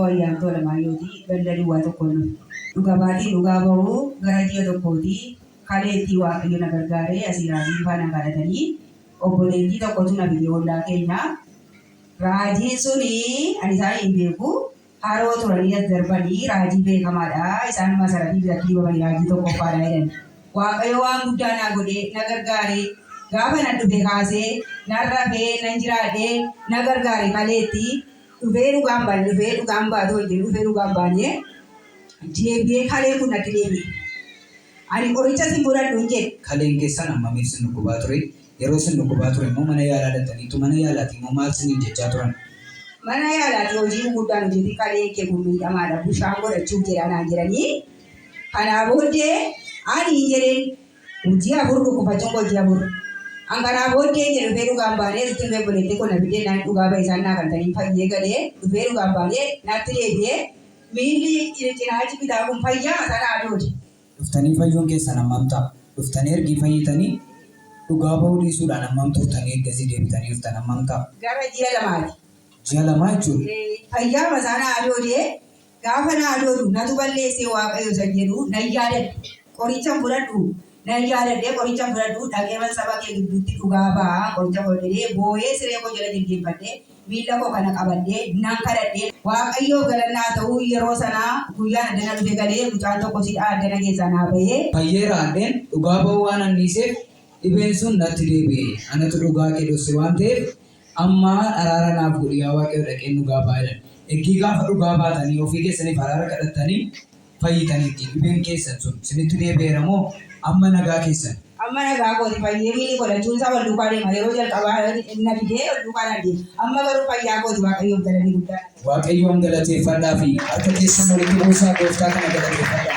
wayaan tola maayooti ganda duwwaa tokkoon dhuga baatii dhugaa bahuu gara ji'a tokkooti kaleetti waaqayyo na gargaaree asii raajii faana kadhatanii obboleettii tokkotu na biyya ollaa keenya raajiin suni ani isaan hin beeku haroo turanii as darbanii raajii beekamaadha isaan masaratii biratti dibamanii raajii tokkoffaadha jedhan waaqayyo waan guddaa naa godhee na gargaaree gaafa nan dhufe kaasee nan rafee nan jiraadhee na gargaare kaleetti dhufee dhugaan baatoo hin dhufee dhugaan baanee deebi'ee kalee kun natti deebi'e. Ani qoricha sin godhadhu hin jedhe. Kaleen keessan hammamiif sin dhukkubaa ture? Yeroo sin dhukkubaa ture immoo mana yaalaa dhaqxaniitu mana yaalaati immoo maal siniin jechaa turan? Mana yaalaati hojii guddaan hojjeti kalee kee kun miidhamaadha bushaan godhachuuf jedha naan jedhanii. Kanaa booddee ani hin jedheen hojii afur dhukkubachuun hojii afur. Kanaa booddee jedhu dhufee dhugaan baanee sitti dhufee buleettee kun nabidee naan dhugaa ba'e isaan naa galtanii fayyee galee dhufee dhugaan baanee natti deebi'ee miilli cinaachi bitaa kun fayyaa sana adooti. Dhuftanii fayyuun keessan hammam ta'a? Dhuftanii ergi fayyitanii dhugaa bahuu dhiisuudhaan hammam turtanii eeggasii deebitanii dhuftan hammam ta'a? Gara ji'a lamaati. Ji'a lamaa jechuudha? Fayyaa masaana adoodee gaafa na adoodu natu balleessee waaqayyo isa jedhu nan yaadadhe qoricha fudhadhu nan yaadadhee qoricha fudhadhu dhaqee saba kee gidduutti dhugaa ba'a qoricha fudhadhee boo'ee siree koo jala jilgeeffadhee miila koo kana qabadhee nan kadhadhee waaqayyoo galannaa ta'uu yeroo sanaa guyyaan addana dhufe galee mucaan tokko si addana keessaa naa bahee. Fayyeera addeen dhugaa bahuu waan anniiseef dhibeen sun natti deebi'e anatu dhugaa kee dhosse waan ta'eef amma araara naaf godhi yaa waaqayyo dhaqeen dhugaa baay'eedhaan. Eggii gaafa dhugaa baatanii ofii keessaniif araara kadhattanii fayyitaniitti dhibeen keessan sun sinitti deebi'eera moo amma nagaa keessan? Amma nagaa kooti fayyee miilli godhachuun isaa wal duukaa deema yeroo jalqabaa na fidee wal duukaa na deema amma garuu fayyaa kooti waaqayyoon galanii guddaa. Waaqayyoon galateeffadhaa fi harka keessan walitti buusaa gooftaa kana galateeffadhaa.